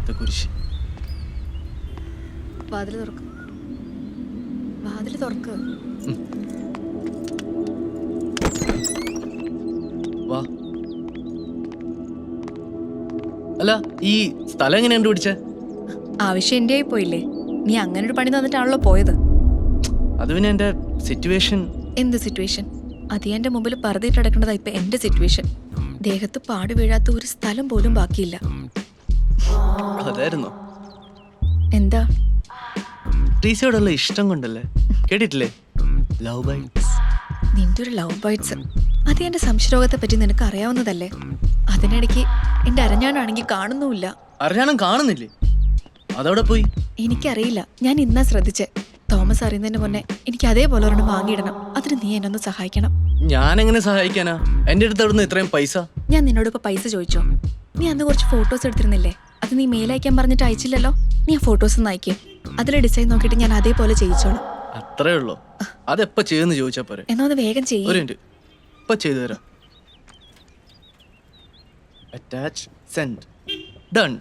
രക്തത്തെ കുരിശ്. വാതില് തുറക്ക്. വാതില് തുറക്ക്. വാ. അല്ല, ഈ സ്ഥലം എങ്ങനെ കണ്ടുപിടിച്ചേ? ആവശ്യം എൻ്റെ ആയി പോയില്ലേ? നീ അങ്ങനെ ഒരു പണി തന്നിട്ടാണല്ലോ പോയത്. അത് പിന്നെ എന്റെ സിറ്റുവേഷൻ. എന്ത് സിറ്റുവേഷൻ? അത് എന്റെ മുമ്പിൽ പറതിട്ട് അടക്കേണ്ടതാ ഇപ്പൊ എന്റെ സിറ്റുവേഷൻ. ദേഹത്ത് പാട് വീഴാത്ത ഒരു സ്ഥലം പോലും ബാക്കിയില്ല. അതായിരുന്നോ? എന്താ? ട്രീസയോടുള്ള ഇഷ്ടം കൊണ്ടല്ലേ? കേട്ടിട്ടില്ലേ, ലവ് ബൈറ്റ്സ്? നിന്റെ ഒരു ലവ് ബൈറ്റ്സ്. അത് എന്റെ സംശയരോഗത്തെ പറ്റി നിനക്ക് അറിയാവുന്നതല്ലേ? അതിനിടയ്ക്ക് എന്റെ അരഞ്ഞാണാണെങ്കിൽ കാണുന്നുമില്ല. അറിയാനും കാണുന്നില്ലേ? അതവിടെ പോയി. എനിക്കറിയില്ല, ഞാൻ ഇന്നാ ശ്രദ്ധിച്ചേ. തോമസ് അറിയുന്നതിന് മുന്നേ എനിക്ക് അതേപോലെ ഒരെണ്ണം വാങ്ങിയിടണം. അതിന് നീ എന്നൊന്ന് സഹായിക്കണം. ഞാൻ എങ്ങനെ സഹായിക്കാനാ? എന്റെ അടുത്ത് അവിടുന്ന് ഇത്രയും പൈസ. ഞാൻ നിന്നോട് ഇപ്പൊ പൈസ ചോദിച്ചോ? നീ അന്ന് കുറച്ച് ഫോട്ടോസ് എടുത്തിരുന്നില്ലേ? അത് നീ മെയിൽ അയക്കാൻ പറഞ്ഞിട്ട് അയച്ചില്ലല്ലോ. നീ ആ ഫോട്ടോസ് ഒന്ന് അയക്കേ. അതിലെ ഡിസൈൻ നോക്കിയിട്ട് ഞാൻ അതേപോലെ ചെയ്യിച്ചോളാം. അത്രേ ഉള്ളൂ? അതെപ്പോ ചെയ്യുന്ന ചോദിച്ചാ പോരെ? എന്നാ ഒന്ന് വേഗം ചെയ്യും. ഒരു മിനിറ്റ്, ഇപ്പൊ ചെയ്തു തരാം. Attach, send, done.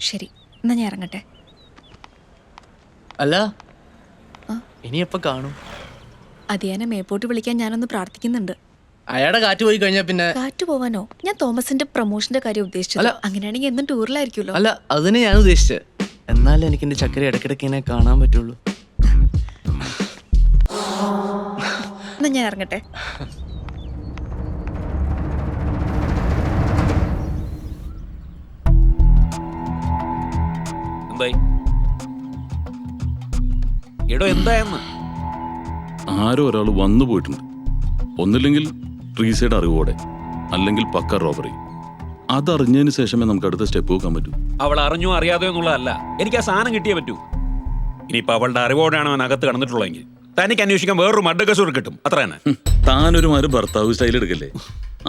ശരി, എന്നാ ഞാൻ ഇറങ്ങട്ടെ. അല്ല, ഇനി എപ്പോ കാണും? അതിയാനെ മേപ്പോട്ട് വിളിക്കാൻ ഞാനൊന്ന് പ്രാർത്ഥിക്കുന്നുണ്ട്. അയാളുടെ കാറ്റ് പോയി കഴിഞ്ഞാ പിന്നെ. കാറ്റ് പോവാനോ? ഞാൻ തോമസിന്റെ പ്രൊമോഷന്റെ കാര്യം ഉദ്ദേശിച്ചത്. അങ്ങനെയാണെങ്കിൽ എന്നും ടൂറിലായിരിക്കുമല്ലോ. അല്ല, അതിനെ ഞാൻ ഉദ്ദേശിച്ചത്. എന്നാലും എനിക്ക് എന്റെ ചക്കര ഇടയ്ക്കിടയ്ക്ക് ഇങ്ങനെ കാണാൻ പറ്റുള്ളൂ. എന്നാ ഞാൻ ഇറങ്ങട്ടെ. എന്തായി? എടോ എന്തായെന്ന്? ആരോ ഒരാൾ വന്നു പോയിട്ടുണ്ട്. ഒന്നില്ലെങ്കിൽ ട്രീസയുടെ അറിവോടെ, അല്ലെങ്കിൽ പക്ക റോബറി. അതറിഞ്ഞതിന് ശേഷമേ നമുക്ക് അടുത്ത സ്റ്റെപ്പ് വെക്കാൻ പറ്റൂ. അവൾ അറിഞ്ഞോ അറിയാതെയോ എന്നുള്ളതല്ല, എനിക്ക് ആ സാധനം കിട്ടിയേ പറ്റൂ. ഇനിയിപ്പോ അവളുടെ അറിവോടെയാണ് അവൻ അകത്ത് കടന്നിട്ടുള്ളതെങ്കിൽ തനിക്ക് അന്വേഷിക്കാൻ വേറൊരു മഡ്ഡകസൂർ കിട്ടും. അത്ര തന്നെ. താനൊരു മാര് ഭർത്താവ് സ്റ്റൈൽ എടുക്കല്ലേ?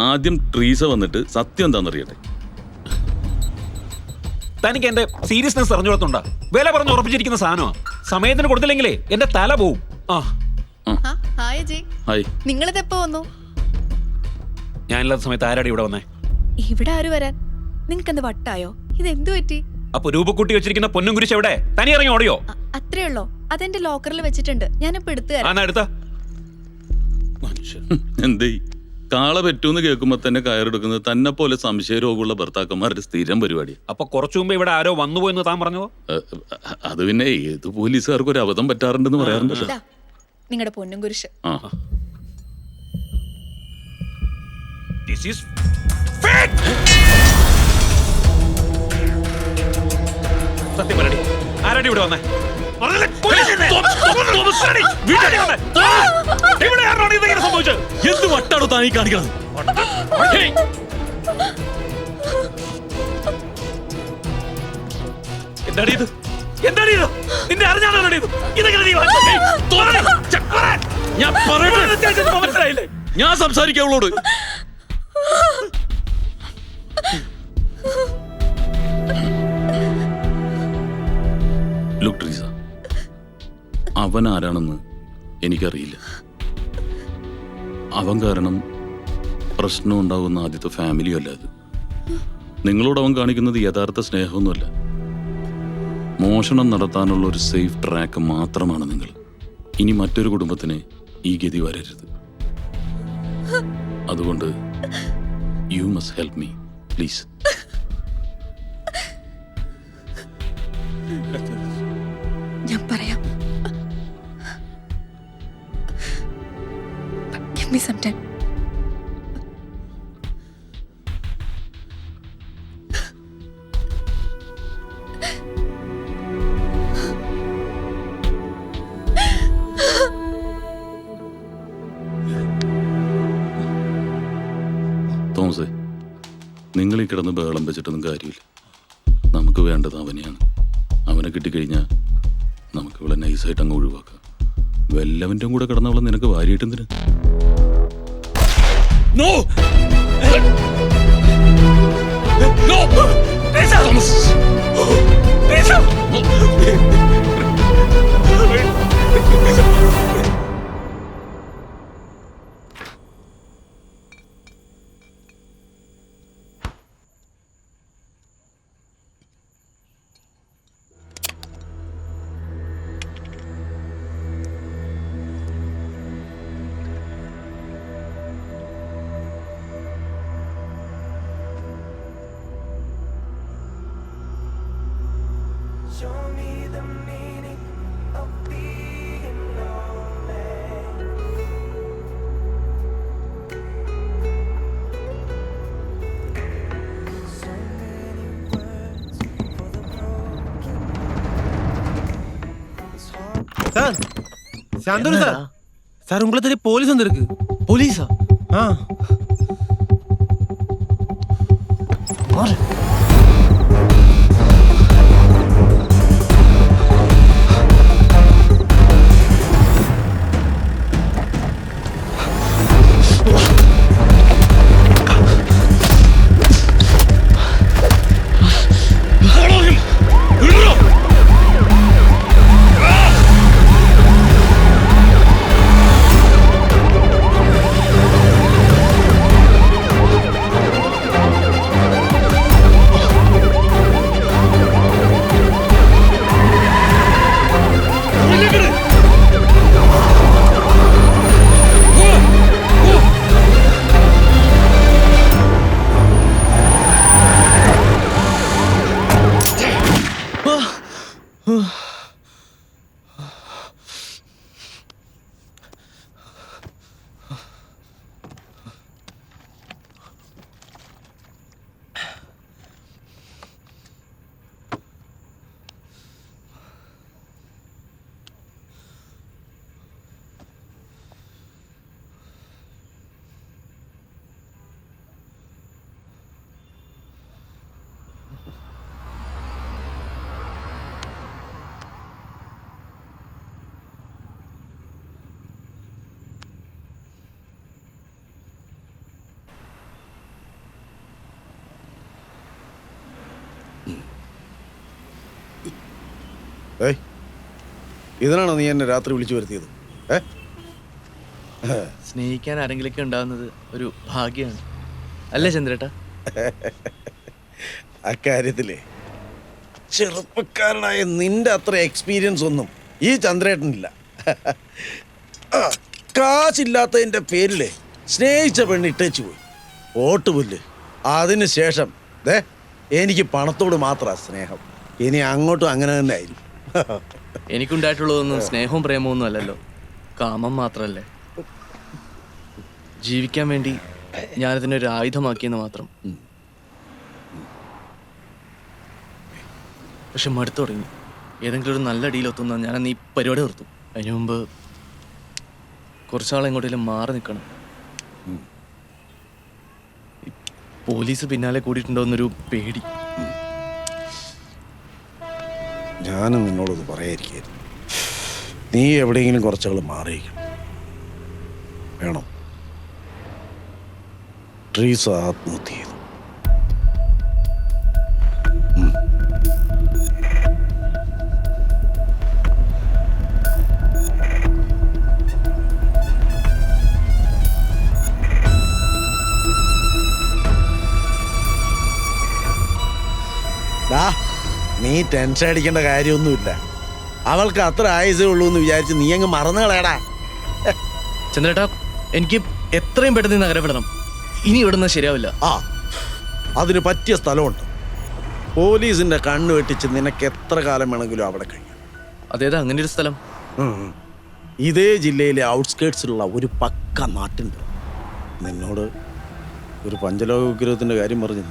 ആദ്യം ട്രീസ വന്നിട്ട് സത്യം എന്താണെന്നറിയട്ടെ. തനിക്ക് എന്റെ സീരിയസ്നെസ് അറിഞ്ഞോളത്തുണ്ടാ? വില പറഞ്ഞ് ഉറപ്പിച്ചിരിക്കുന്ന സാധനമാണ്. സമയത്തിന് കൊടുത്തില്ലെങ്കിലേ എന്റെ തല പോവും. നിങ്ങളിത് എപ്പോ വന്നു? ഞാനില്ലാത്ത സമയത്ത് ആരാടി ഇവിടെ വന്നേ? ഇവിടെ ആര് വരാൻ? നിങ്ങൾക്ക് എന്ത് വട്ടായോ? ഇത് എന്തു പറ്റി? അപ്പൊ രൂപക്കൂട്ടി വെച്ചിരിക്കുന്ന പൊന്നും കുരിശ് എവിടെ? തനി ഇറങ്ങി ഓടിയോ? അത്രേ ഉള്ളോ? അതെന്റെ ലോക്കറിൽ വെച്ചിട്ടുണ്ട്. ഞാനിപ്പോ എടുത്തു. എന്തേ കാള പറ്റൂന്ന് കേൾക്കുമ്പോ തന്നെ കയറെടുക്കുന്നത് തന്നെ പോലെ സംശയ രോഗമുള്ള ഭർത്താക്കന്മാരുടെ സ്ഥിരം പരിപാടി. അപ്പൊ കുറച്ചു മുമ്പ് ഇവിടെ ആരോ വന്നുപോയെന്ന് താൻ പറഞ്ഞതോ? അത് പിന്നെ ഏത് പോലീസുകാർക്ക് ഒരു അബദ്ധം പറ്റാറുണ്ടെന്ന് പറയാറുണ്ട്. നിങ്ങളുടെ പൊന്നും കുരിശ്. സത്യം പറയടി, ആരാടി ഇവിടെ വന്നേ? എന്ത് വട്ടാണോ താനീ കാണിക്കുന്നത്? എന്താടി ഇത്? എന്താടി ഇത്? നിന്റെ അറിഞ്ഞാണോ ഇത്? ഇതെങ്ങനെ നീ മനസ്സിലായില്ലേ? ഞാൻ സംസാരിക്കാം അവളോട്. ലുക്ക് ട്രീസ, അവൻ ആരാണെന്ന് എനിക്കറിയില്ല. അവൻ കാരണം പ്രശ്നം ഉണ്ടാകുന്ന ആദ്യത്തെ ഫാമിലിയും അല്ല അത്. നിങ്ങളോട് അവൻ കാണിക്കുന്നത് യഥാർത്ഥ സ്നേഹമൊന്നുമല്ല. മോഷണം നടത്താനുള്ള ഒരു സേഫ് ട്രാക്ക് മാത്രമാണ് നിങ്ങൾ. ഇനി മറ്റൊരു കുടുംബത്തിന് ഈ ഗതി വരരുത്. അതുകൊണ്ട് you must help me please. ഞാൻ പറയാം. Give me some time. തോമസേ, നിങ്ങൾ ഈ കിടന്ന് ബഹളം വെച്ചിട്ടൊന്നും കാര്യമില്ല. നമുക്ക് വേണ്ടത് അവനെയാണ്. അവനെ കിട്ടിക്കഴിഞ്ഞാൽ നമുക്ക് ഇവിടെ നൈസായിട്ട് അങ്ങ് ഒഴിവാക്കാം. വല്ലവൻ്റെ കൂടെ കിടന്നവളെ നിനക്ക് വാരിയിട്ടെന്തിന്? No! Sir Chandru sir sir உங்களை தெரிய போலீஸ் வந்திருக்கு. പോലീസാ? ஆ മാറ്. ഏയ്, ഇതിനാണോ നീ എന്നെ രാത്രി വിളിച്ചു വരുത്തിയത്? സ്നേഹിക്കാൻ ആരെങ്കിലൊക്കെ ഉണ്ടാകുന്നത് ഒരു ഭാഗ്യമാണ് അല്ലേ ചന്ദ്രേട്ടാ? അക്കാര്യത്തിലേ ചെറുപ്പക്കാരനായ നിന്റെ അത്ര എക്സ്പീരിയൻസ് ഒന്നും ഈ ചന്ദ്രേട്ടനില്ല. കാശില്ലാത്തതിൻ്റെ പേരിലേ സ്നേഹിച്ച പെണ്ണ് ഇട്ടേച്ചു പോയി ഓട്ടുപുല്ല്. അതിന് ശേഷം എനിക്ക് പണത്തോട് മാത്രമാണ് സ്നേഹം. ഇനി അങ്ങോട്ടും അങ്ങനെ തന്നെ ആയിരിക്കും. എനിക്കുണ്ടായിട്ടുള്ളതൊന്നും സ്നേഹവും പ്രേമവും ഒന്നും അല്ലല്ലോ, കാമം മാത്രല്ലേ. ജീവിക്കാൻ വേണ്ടി ഞാനതിനൊരു ആയുധമാക്കിയെന്ന് മാത്രം. പക്ഷെ മടുത്തു തുടങ്ങി. ഏതെങ്കിലും ഒരു നല്ല ഡീലൊത്തുന്ന ഞാനന്ന് ഈ പരിപാടി നിർത്തും. അതിനു മുമ്പ് കുറച്ചാൾ എങ്ങോട്ടെങ്കിലും മാറി നിൽക്കണം. പോലീസ് പിന്നാലെ കൂടിയിട്ടുണ്ടോ എന്നൊരു പേടി. ഞാനും നിന്നോടത് പറയാതിരിക്കായിരുന്നു. നീ എവിടെയെങ്കിലും കുറച്ചാൾ മാറിയിരിക്കണം. വേണോ? ട്രീസ് ആത്മഹത്യ ചെയ്തു. നീ ടെൻഷൻ അടിക്കേണ്ട കാര്യമൊന്നുമില്ല. അവൾക്ക് അത്ര ആയുസേ ഉള്ളൂ എന്ന് വിചാരിച്ച് നീ അങ്ങ് മറന്നു കളയടാ. ചന്ദ്രേട്ടാ, എനിക്ക് എത്രയും പെട്ടെന്ന് നഗരപ്പെടണം. ഇനി ഇവിടുന്ന് ശരിയാവില്ല. അതിന് പറ്റിയ സ്ഥലമുണ്ട്. പോലീസിന്റെ കണ്ണ് വെട്ടിച്ച് നിനക്ക് എത്ര കാലം വേണമെങ്കിലും അവിടെ കഴിയും. അതേതാ അങ്ങനെ ഒരു സ്ഥലം? ഇതേ ജില്ലയിലെ ഔട്ട്സ്കേർട്സിലുള്ള ഒരു പക്ക നാട്ടുണ്ട്. നിന്നോട് ഒരു പഞ്ചലോക വിഗ്രഹത്തിന്റെ കാര്യം പറഞ്ഞു.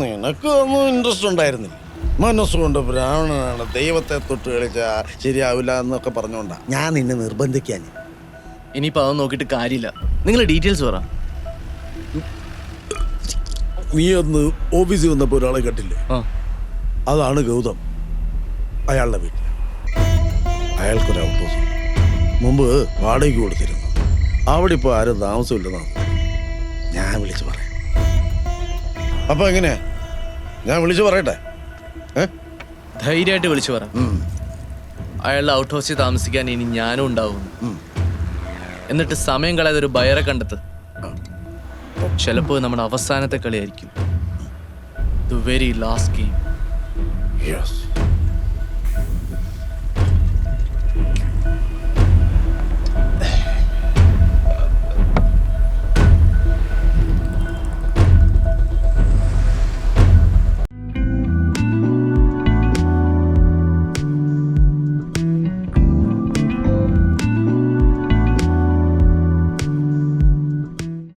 നിനക്ക് ഒന്നും ഇൻട്രസ്റ്റ് ഉണ്ടായിരുന്നില്ല. മനസ്സുകൊണ്ട് ബ്രാഹ്മണനാണ്, ദൈവത്തെ തൊട്ട് കളിച്ചാ ശരിയാവില്ല എന്നൊക്കെ പറഞ്ഞോണ്ടാ ഞാൻ നിന്നെ നിർബന്ധിക്കാൻ. ഇനിയിപ്പോൾ അതൊന്നും നോക്കിയിട്ട് കാര്യമില്ല. നിങ്ങൾ ഡീറ്റെയിൽസ് പറ. നീ ഒന്ന് ഓഫീസിൽ വന്നപ്പോൾ ഒരാളെ കണ്ടില്ലേ? അതാണ് ഗൗതം. അയാളുടെ വീട്ടിൽ അയാൾക്കൊരു ഔട്ട് ഹൗസ് മുമ്പ് വാടകയ്ക്ക് കൊടുത്തിരുന്നു. അവിടെ ഇപ്പോൾ ആരും താമസമില്ലെന്നാണ് ഞാൻ വിളിച്ചു പറയാം. അപ്പൊ എങ്ങനെയാ? ഞാൻ വിളിച്ചു പറയട്ടെ? ധൈര്യമായിട്ട് വിളിച്ചു പറ. അയാളുടെ ഔട്ട് ഹൗസിൽ താമസിക്കാൻ ഇനി ഞാനും ഉണ്ടാവും. എന്നിട്ട് സമയം കളയാതെ ഒരു ബയറെ കണ്ടെത്ത്. ചിലപ്പോൾ നമ്മുടെ അവസാനത്തെ കളിയായിരിക്കും. The very last game. Yes.